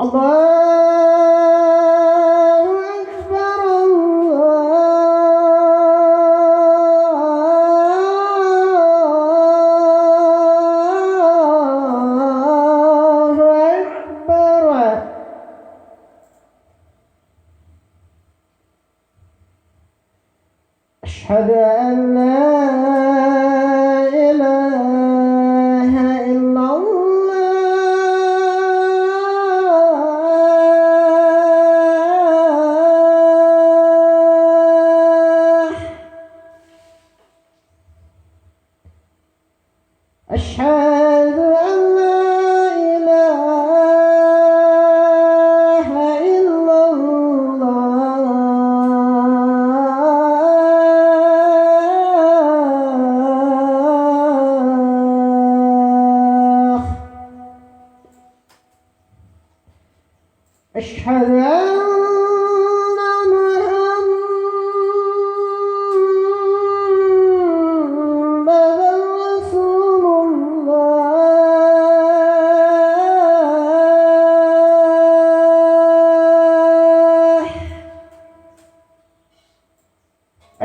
Allahu Akbar, Allahu Akbar. Asyhadu an la أشهد أن لا إله إلا الله أشهد أن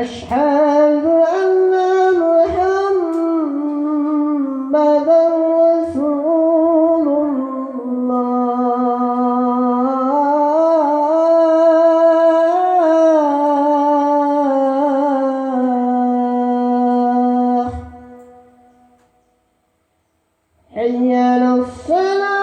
أشهد أن محمدا رسول الله. حي على الصلاة.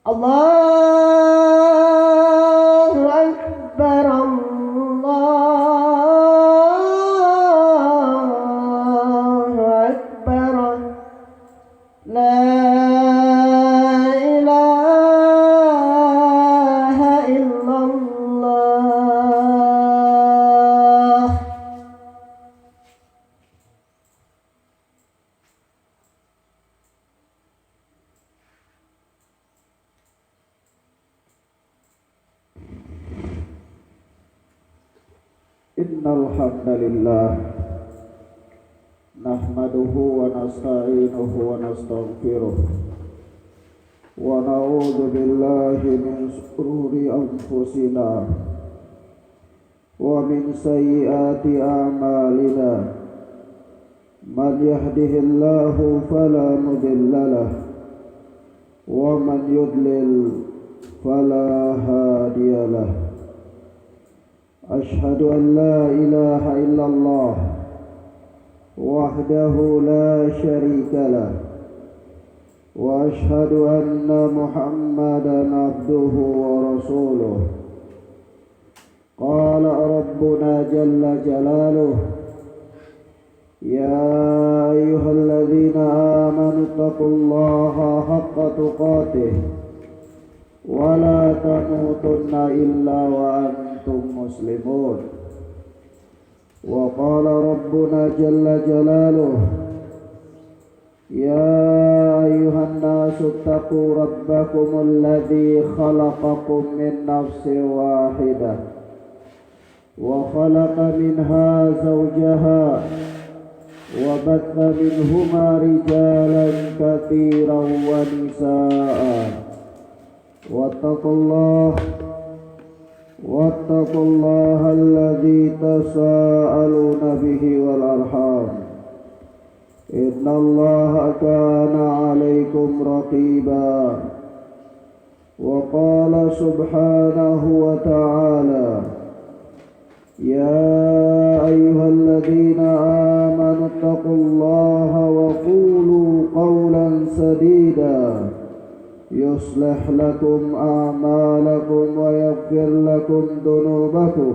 Allahu Akbar, Allahu Akbar. La ilaha illallah. Innal hamdalillah nahmaduhu wa nasta'inuhu wa nastaghfiruh wa na'udzu billahi min shururi anfusina wa min sayyiati a'malina. Man yahdihillahu fala mudilla lahu wa man yudlil fala hadiya lahu. أشهد أن لا إله إلا الله وحده لا شريك له وأشهد أن محمدا عبده ورسوله. قال ربنا جل جلاله: يا أيها الذين آمنوا اتقوا الله حق تقاته ولا تموتن إلا وأنتم مسلمون. وقال ربنا جل جلاله: يا أيها الناس اتقوا ربكم الذي خلقكم من نفس واحدة وخلق منها زوجها وبث منهما رجالا كثيرا ونساء. واتقوا الله واتقوا الله الذي تساءلون به والأرحام إن الله كان عليكم رقيبا وقال سبحانه وتعالى يا أيها الذين آمنوا اتقوا الله وقولوا قولا سديدا يصلح لكم أعمالكم ويغفر لكم ذنوبكم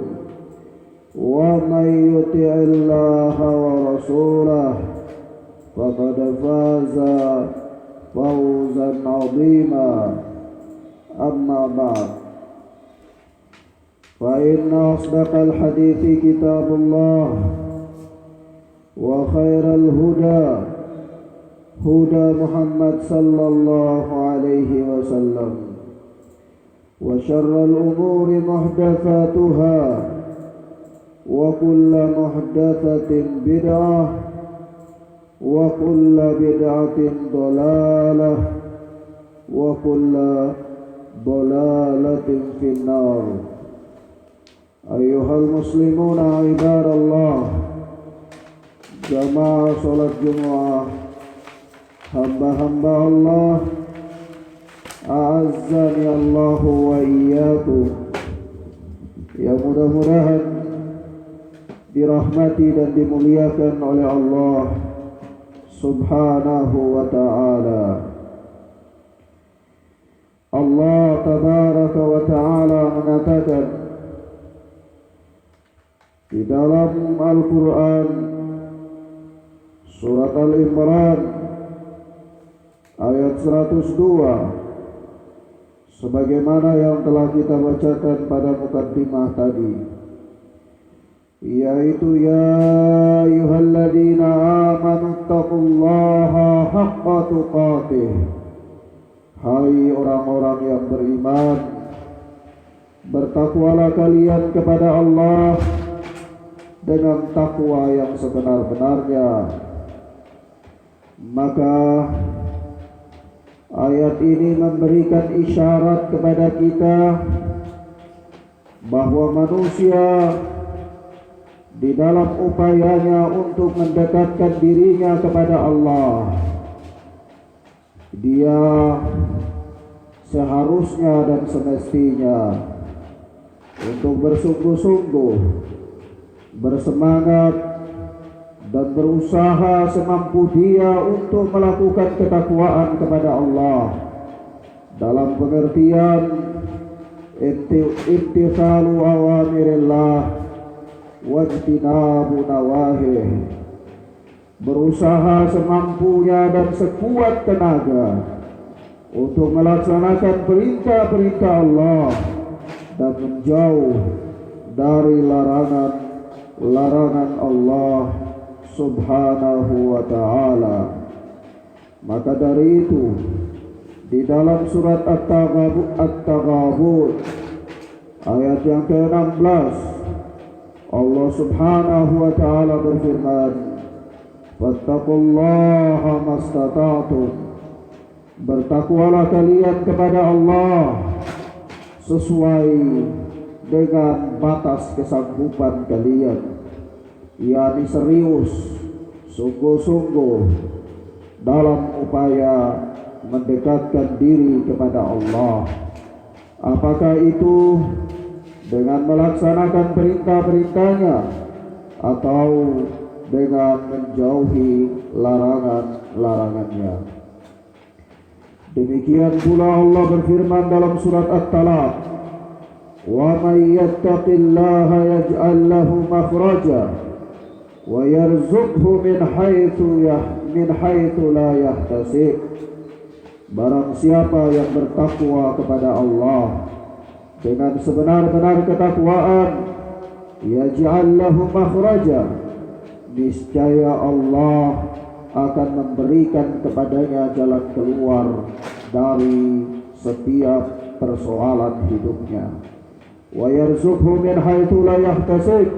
ومن يطع الله ورسوله فقد فاز فوزا عظيما أما بعد فإن أصدق الحديث كتاب الله وخير الهدى هدى محمد صلى الله عليه وسلم وشر الأمور محدثاتها وكل محدثة بدعة وكل بدعة ضلالة وكل ضلالة في النار. أيها المسلمون عباد الله, jamaah salat Jumat, hamba-hamba Allah, a'azzani Allah wa iyyakum, yang mudah-mudahan dirahmati dan dimuliakan oleh Allah Subhanahu wa ta'ala. Allah tabaraka wa ta'ala mengatakan di dalam Al-Quran surat Al-Imran ayat 102, sebagaimana yang telah kita bacakan pada mukaddimah tadi, yaitu ya ayyuhalladzina amanu taqullaha haqqa tuqatih, hai orang-orang yang beriman, bertakwalah kalian kepada Allah dengan takwa yang sebenar-benarnya. Maka ayat ini memberikan isyarat kepada kita bahwa manusia di dalam upayanya untuk mendekatkan dirinya kepada Allah, dia seharusnya dan semestinya untuk bersungguh-sungguh, bersemangat dan berusaha semampu dia untuk melakukan ketakwaan kepada Allah dalam pengertian imtithalu awamirillah wajtinabu nawahih, berusaha semampunya dan sekuat tenaga untuk melaksanakan perintah-perintah Allah dan menjauh dari larangan Allah Subhanahu wa ta'ala. Maka dari itu di dalam surat At-Taghabun ayat yang ke-16 Allah Subhanahu wa ta'ala berfirman, fattaqullaha mastata'tum, bertakwalah kalian kepada Allah sesuai dengan batas kesanggupan kalian, yakni serius, sungguh-sungguh dalam upaya mendekatkan diri kepada Allah. Apakah itu dengan melaksanakan perintah-perintahnya atau dengan menjauhi larangan-larangannya. Demikian pula Allah berfirman dalam surat At-Talaq, wa may yattaqillaha yaj'al lahu makhraja wa yarzuqhu min haitsu la yahtasib. Barang siapa yang bertakwa kepada Allah dengan sebenar-benar ketakwaan, yaj'al lahu makhraja, niscaya Allah akan memberikan kepadanya jalan keluar dari setiap persoalan hidupnya. Wa yarzuqhu min haitsu la yahtasib,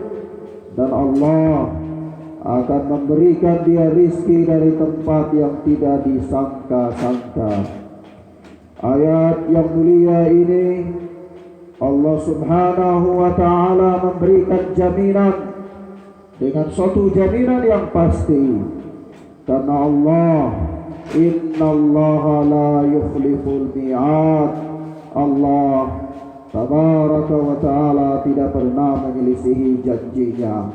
dan Allah akan memberikan dia rizki dari tempat yang tidak disangka-sangka. Ayat yang mulia ini Allah Subhanahu wa ta'ala memberikan jaminan dengan suatu jaminan yang pasti, karena Allah, innallaha la yukhliful mi'ad, Allah tabaraka wa ta'ala tidak pernah menyelisihi janjinya.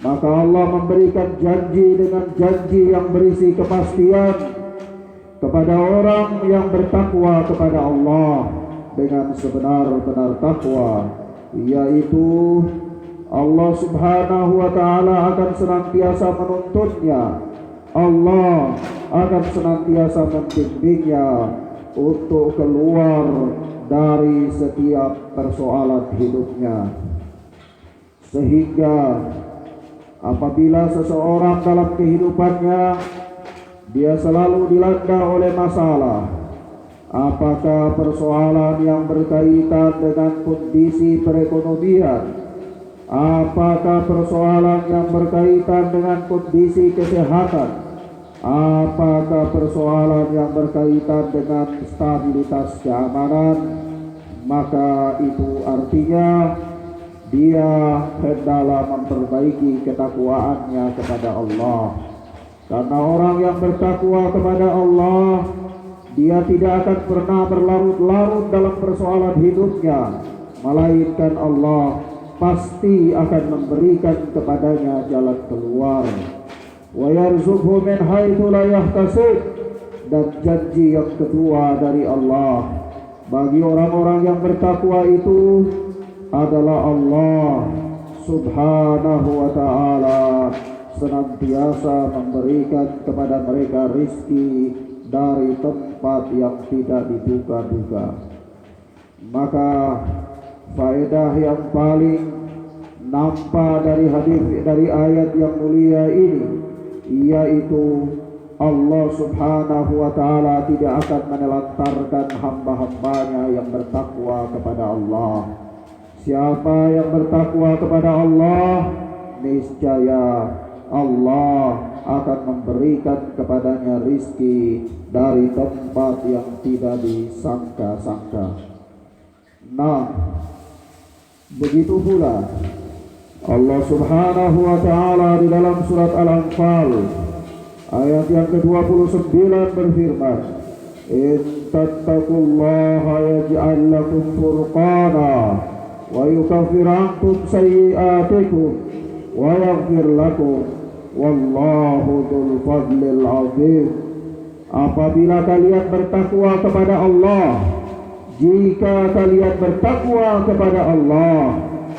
Maka Allah memberikan janji dengan janji yang berisi kepastian kepada orang yang bertakwa kepada Allah dengan sebenar-benar takwa, yaitu Allah Subhanahu wa ta'ala akan senantiasa menuntunnya, Allah akan senantiasa membimbingnya untuk keluar dari setiap persoalan hidupnya. Sehingga apabila seseorang dalam kehidupannya dia selalu dilanda oleh masalah, apakah persoalan yang berkaitan dengan kondisi perekonomian, apakah persoalan yang berkaitan dengan kondisi kesehatan, apakah persoalan yang berkaitan dengan stabilitas keamanan, maka itu artinya dia hendaklah memperbaiki ketakwaannya kepada Allah. Karena orang yang bertakwa kepada Allah, dia tidak akan pernah berlarut-larut dalam persoalan hidupnya, melainkan Allah pasti akan memberikan kepadanya jalan keluar. Wa yarzuqhu min haitsu la yahtasib, dan janji yang kedua dari Allah bagi orang-orang yang bertakwa itu adalah Allah Subhanahu wa ta'ala senantiasa memberikan kepada mereka rizki dari tempat yang tidak diduga-duga. Maka faedah yang paling nampak dari ayat yang mulia ini, yaitu Allah Subhanahu wa ta'ala tidak akan menelantarkan hamba-hambanya yang bertakwa kepada Allah. Siapa yang bertakwa kepada Allah, niscaya Allah akan memberikan kepadanya rizki dari tempat yang tidak disangka-sangka. Nah, begitu pula Allah Subhanahu wa ta'ala di dalam surat Al-Anfal ayat yang ke-29 berfirman, in tattaqullaha yaj'al lakum furqana wa yukaffir ankum sayyi'atikum wa yaghfir lakum wallahu dzul fadlil azim. Apabila kalian bertakwa kepada Allah, jika kalian bertakwa kepada Allah,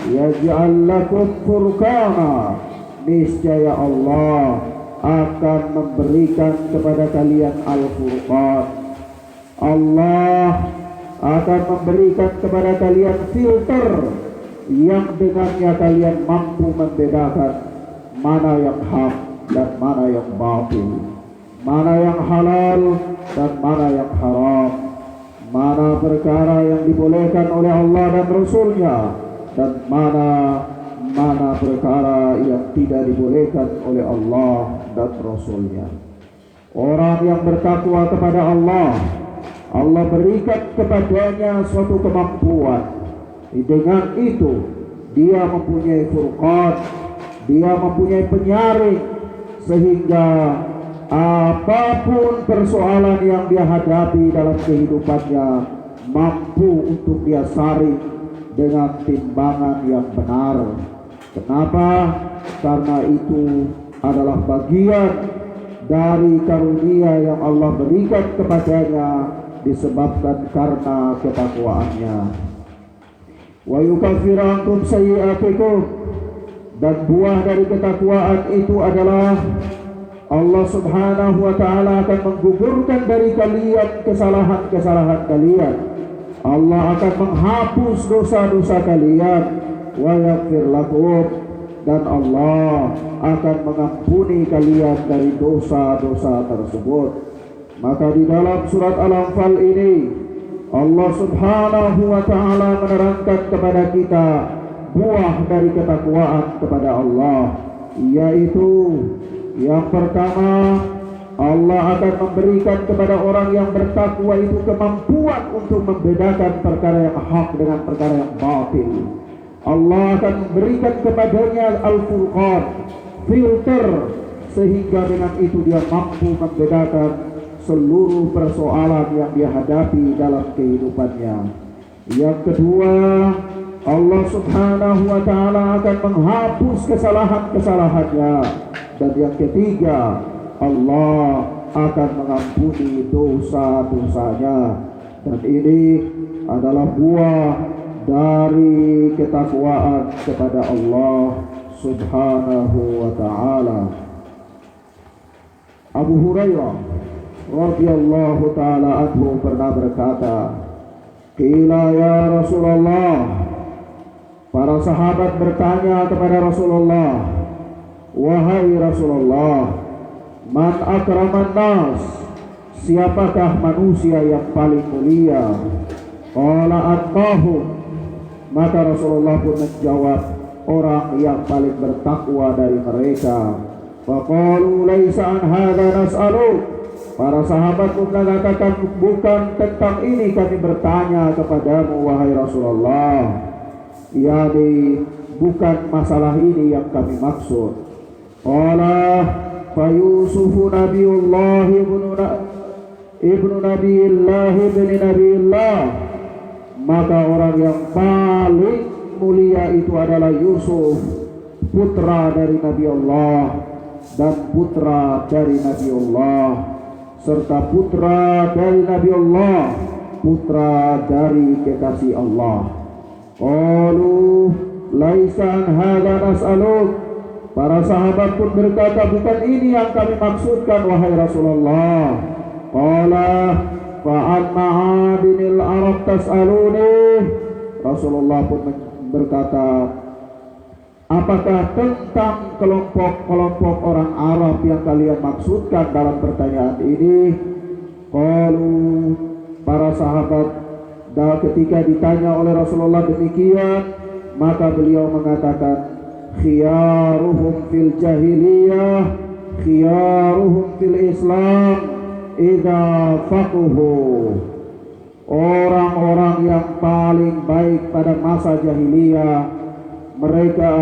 yaj'al lakum furqana, niscaya Allah akan memberikan kepada kalian al-furqan. Allah akan memberikan kepada kalian filter yang dengannya kalian mampu membedakan mana yang hak dan mana yang batil, mana yang halal dan mana yang haram, mana perkara yang dibolehkan oleh Allah dan Rasulnya, dan mana perkara yang tidak dibolehkan oleh Allah dan Rasulnya. Orang yang bertakwa kepada Allah, Allah berikan kepadanya suatu kemampuan. Dengan itu dia mempunyai furqan, dia mempunyai penyaring, sehingga apapun persoalan yang dia hadapi dalam kehidupannya mampu untuk dia saring dengan timbangan yang benar. Kenapa? Karena itu adalah bagian dari karunia yang Allah berikan kepadanya disebabkan karena ketakwaannya. Wa yukaffir ankum sayyi'atikum, dan buah dari ketakwaan itu adalah Allah Subhanahu wa ta'ala akan menggugurkan dari kalian kesalahan-kesalahan kalian. Allah akan menghapus dosa-dosa kalian. Wa yaghfir lakum, dan Allah akan mengampuni kalian dari dosa-dosa tersebut. Maka di dalam surat Al-Anfal ini Allah Subhanahu wa ta'ala menerangkan kepada kita buah dari ketakwaan kepada Allah, yaitu yang pertama, Allah akan memberikan kepada orang yang bertakwa itu kemampuan untuk membedakan perkara yang hak dengan perkara yang batil. Allah akan memberikan kepadanya Al-Furqan, filter, sehingga dengan itu dia mampu membedakan seluruh persoalan yang dia hadapi dalam kehidupannya. Yang kedua, Allah Subhanahu wa ta'ala akan menghapus kesalahan-kesalahannya. Dan yang ketiga, Allah akan mengampuni dosa-dosanya. Dan ini adalah buah dari ketakwaan kepada Allah Subhanahu wa ta'ala. Abu Hurairah radhiyallahu ta'ala anhu pernah berkata, "Qila ya Rasulullah." Para sahabat bertanya kepada Rasulullah, "Wahai Rasulullah, man akraman nas? Siapakah manusia yang paling mulia?" Qala atqahum. Maka Rasulullah pun menjawab, orang yang paling bertakwa dari mereka. Faqalu laisa an hadza nas'aluk. Para sahabat pun mengatakan, bukan tentang ini kami bertanya kepadamu wahai Rasulullah. Yani bukan masalah ini yang kami maksud. Qala fa Yusufu nabiyullah ibnu nabiyillah ibn nabiyillah. Maka orang yang paling mulia itu adalah Yusuf, putra dari Nabi Allah dan putra dari Nabi Allah, serta putra dari Nabi Allah, putra dari kekasih Allah. Qalu laisa an hadza nas'aluk. Para sahabat pun berkata, bukan ini yang kami maksudkan wahai Rasulullah. Qala fa'an ma'adinil Arab tas'aluni. Rasulullah pun berkata, apakah tentang kelompok-kelompok orang Arab yang kalian maksudkan dalam pertanyaan ini? Qalu, para sahabat ketika ditanya oleh Rasulullah demikian, maka beliau mengatakan, khiyaruhum fil jahiliyah khiyaruhum fil Islam idza faquhu. Orang-orang yang paling baik pada masa jahiliyah, mereka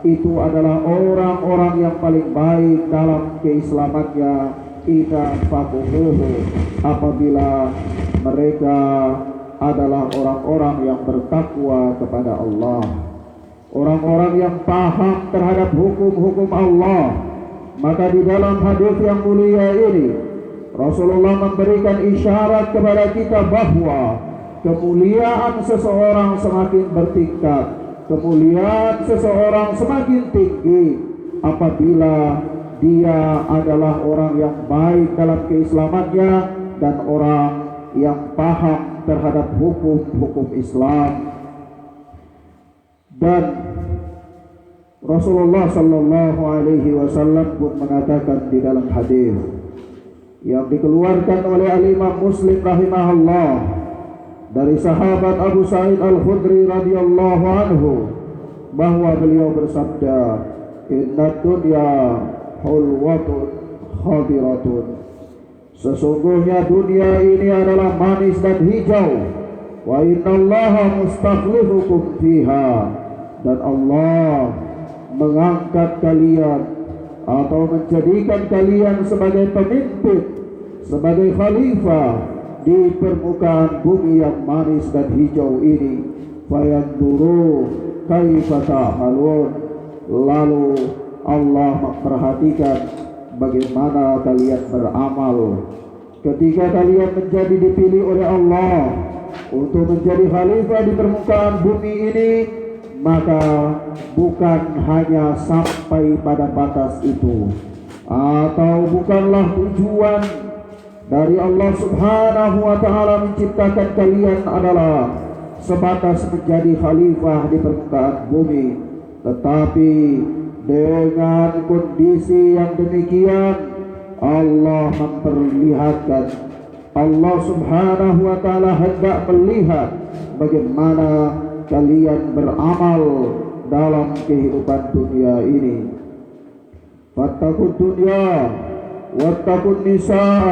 itu adalah orang-orang yang paling baik dalam keislamannya idza faquhu, apabila mereka adalah orang-orang yang bertakwa kepada Allah, orang-orang yang paham terhadap hukum-hukum Allah. Maka di dalam hadis yang mulia ini Rasulullah memberikan isyarat kepada kita bahwa kemuliaan seseorang semakin bertingkat, kemuliaan seseorang semakin tinggi apabila dia adalah orang yang baik dalam keislamannya dan orang yang paham terhadap hukum-hukum Islam. Dan Rasulullah sallallahu alaihi wasallam pun mengatakan di dalam hadis yang dikeluarkan oleh Al-Imam Muslim rahimahullah dari sahabat Abu Sa'id Al-Khudri radhiyallahu anhu, bahwa beliau bersabda, "Inna dunya hulwatun khadiratun." Sesungguhnya dunia ini adalah manis dan hijau. Wa innallaha mustakhlifukum fiha. Dan Allah mengangkat kalian atau menjadikan kalian sebagai pemimpin, sebagai khalifah di permukaan bumi yang manis dan hijau ini. Fayanduru kaifa ta'malun. Lalu Allah memperhatikan bagaimana kalian beramal. Ketika kalian menjadi dipilih oleh Allah untuk menjadi khalifah di permukaan bumi ini, maka bukan hanya sampai pada batas itu, atau bukanlah tujuan dari Allah Subhanahu wa ta'ala menciptakan kalian adalah sebatas menjadi khalifah di permukaan bumi, tetapi dengan kondisi yang demikian Allah memperlihatkan, Allah Subhanahu wa ta'ala hendak melihat bagaimana kalian beramal dalam kehidupan dunia ini. Fattaqud dunya واتقوا النساء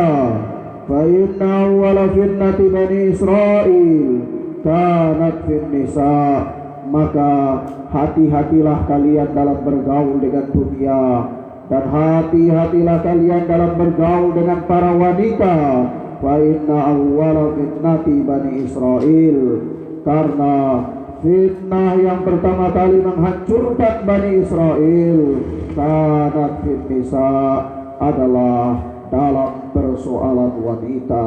فإن أول فتنة بني إسرائيل kanat fin nisa. Maka hati-hatilah kalian dalam bergaul dengan dunia, dan hati-hatilah kalian dalam bergaul dengan para wanita. Fa inna awwala fitnati bani Israel, karena fitnah yang pertama kali menghancurkan Bani Israel kanat fin nisa, adalah dalam persoalan wanita.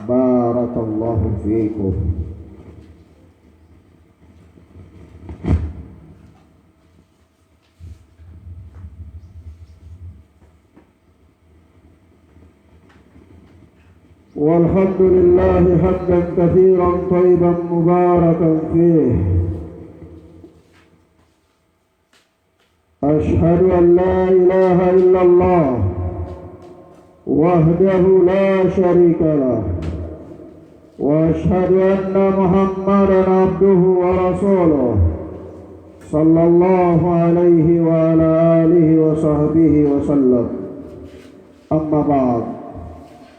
Barakallahu fiikum. والحمد لله حمدا كثيرا طيبا مباركا فيه. أشهد أن لا إله إلا الله وحده لا شريك له، وأشهد أن محمدا عبده ورسوله صلى الله عليه وعلى آله وصحبه وسلم. أما بعد،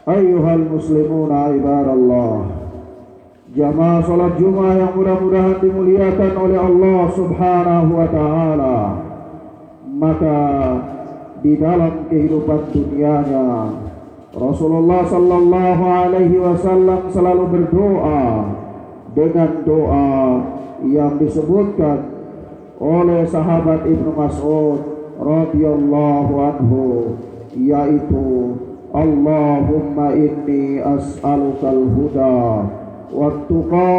Ayyuhal muslimuna ibadallah, jamaah salat Jumat yang mudah-mudahan dimuliakan oleh Allah Subhanahu wa taala. Maka di dalam kehidupan dunianya, Rasulullah sallallahu alaihi wasallam selalu berdoa dengan doa yang disebutkan oleh sahabat Ibnu Mas'ud radhiyallahu anhu, yaitu Allahumma inni as'alukal huda wat-tuqa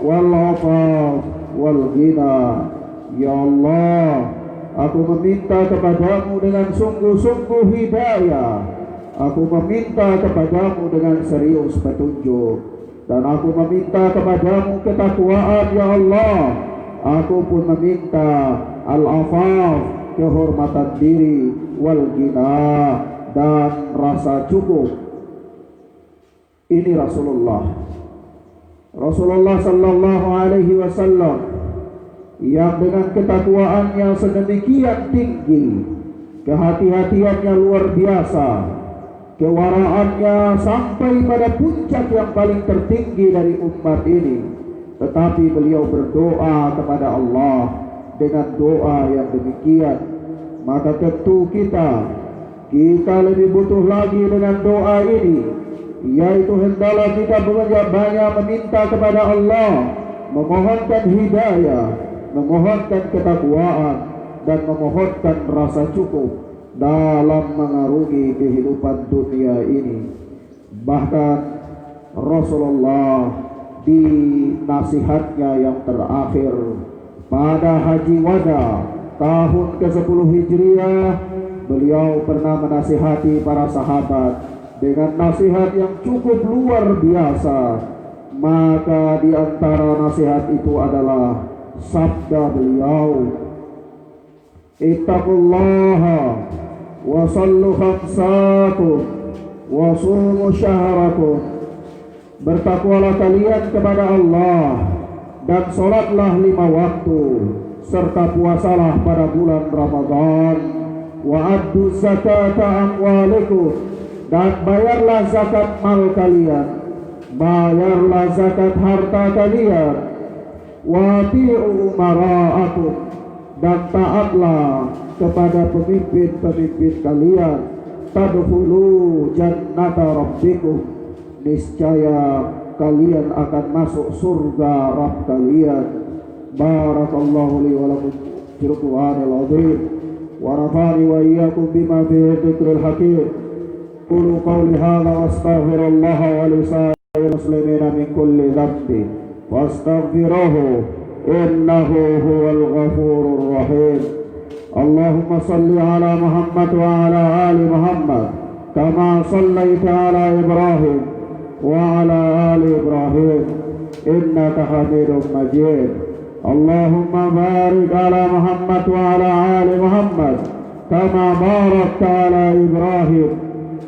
wal-'afaf wal-ghina. Ya Allah, aku meminta kepadamu dengan sungguh-sungguh hidayah, aku meminta kepadamu dengan serius petunjuk, dan aku meminta kepadamu ketakwaan ya Allah. Aku pun meminta al-'afaf, kehormatan diri, wal-ghina, dan rasa cukup. Ini Rasulullah sallallahu alaihi wasallam yang dengan ketakwaannya sedemikian tinggi, kehati-hatiannya luar biasa, kewaraannya sampai pada puncak yang paling tertinggi dari umat ini, tetapi beliau berdoa kepada Allah dengan doa yang demikian. Maka tentu kita lebih butuh lagi dengan doa ini, yaitu hendaklah kita banyak meminta kepada Allah, memohonkan hidayah, memohonkan ketakwaan, dan memohonkan rasa cukup dalam mengarungi kehidupan dunia ini. Bahkan Rasulullah di nasihatnya yang terakhir pada Haji Wada tahun ke-10 Hijriah, beliau pernah menasihati para sahabat dengan nasihat yang cukup luar biasa. Maka di antara nasihat itu adalah sabda beliau, ittaqullaha wa sallu khamsakum wa sumu syahrakum. Bertakwalah kalian kepada Allah dan salatlah 5 waktu, serta puasalah pada bulan Ramadan. Wa addu zakata amwalikum, dan bayarlah zakat mal kalian, bayarlah zakat harta kalian. Wa ati'u umara'akum, dan taatlah kepada pemimpin-pemimpin kalian. Tadkhulu jannata rabbikum, niscaya kalian akan masuk surga Rabb kalian. Barakallahu li wa lakum fil Qur'anil azim, wa nafa'ani wa iyyakum bima fihi dzikrul hakim. Qulu qawli hadza wa astaghfirullaha wa li sa'iril muslimina min kulli dhanbin wastaghfiruhu innahu huwal ghafurur rahim. Allahumma salli ala Muhammad wa ala ali Muhammad kama sallaita ala Ibrahim wa ala ali Ibrahim innaka Hamidum Majid. Allahumma barik ala Muhammad wa ala ali Muhammad kama barakta ala Ibrahim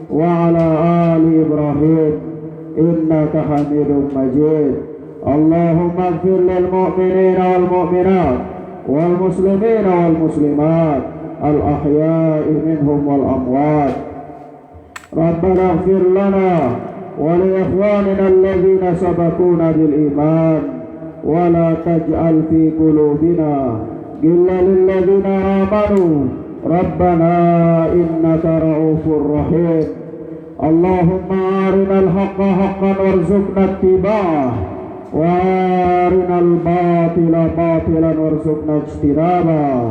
wa ala ali Ibrahim innaka Hamidum Majid. Allahumma ighfir lil mu'minina wal mu'minat wal muslimina wal muslimat al ahya'i minhum wal amwat ربنا اغفر لنا ولإخواننا الذين سبقونا بالإيمان ولا تجعل في قلوبنا غلا للذين آمنوا ربنا إنك رؤوف رحيم اللهم أرنا الحق حقا وارزقنا اتباعه وأرنا الباطل باطلا وارزقنا اجتنابه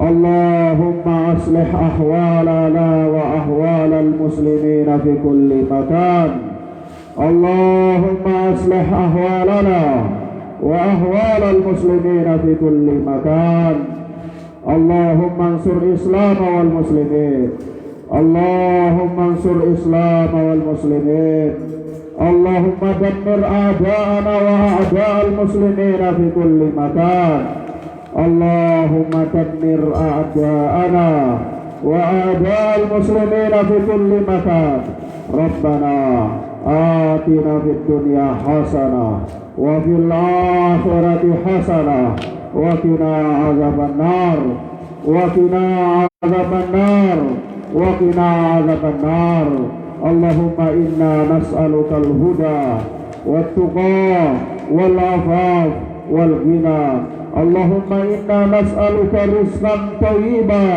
اللهم أصلح أحوالنا وأحوال المسلمين في كل مكان اللهم أصلح أحوالنا وأحوال المسلمين في كل مكان اللهم انصر الإسلام والمسلمين اللهم انصر الإسلام والمسلمين اللهم دمر أعداءنا وأعداء المسلمين في كل مكان اللهم دمر أعداءنا وأعداء المسلمين في كل مكان ربنا آتنا في الدنيا حسنة وفي الآخرة حسنة وقنا عذاب النار وقنا عذاب النار وقنا عذاب النار اللهم إنا نسألك الهدى والتقى والعفاف والغنى اللهم إنا نسألك رزقا طيبا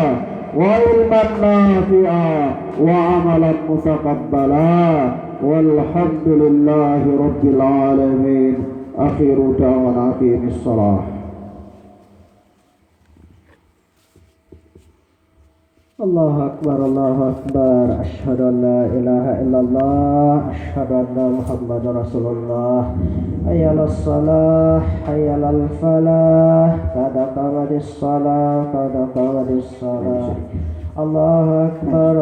وعلما نافعا وعملا متقبلا والحمد لله رب العالمين آخر دعوانا أقيم الصلاة Allahu Akbar asyhadu an la ilaha illallah asyhadu anna Muhammadar Rasulullah hayyalas salah hayyalal falah qad qamatis salah Allahu Akbar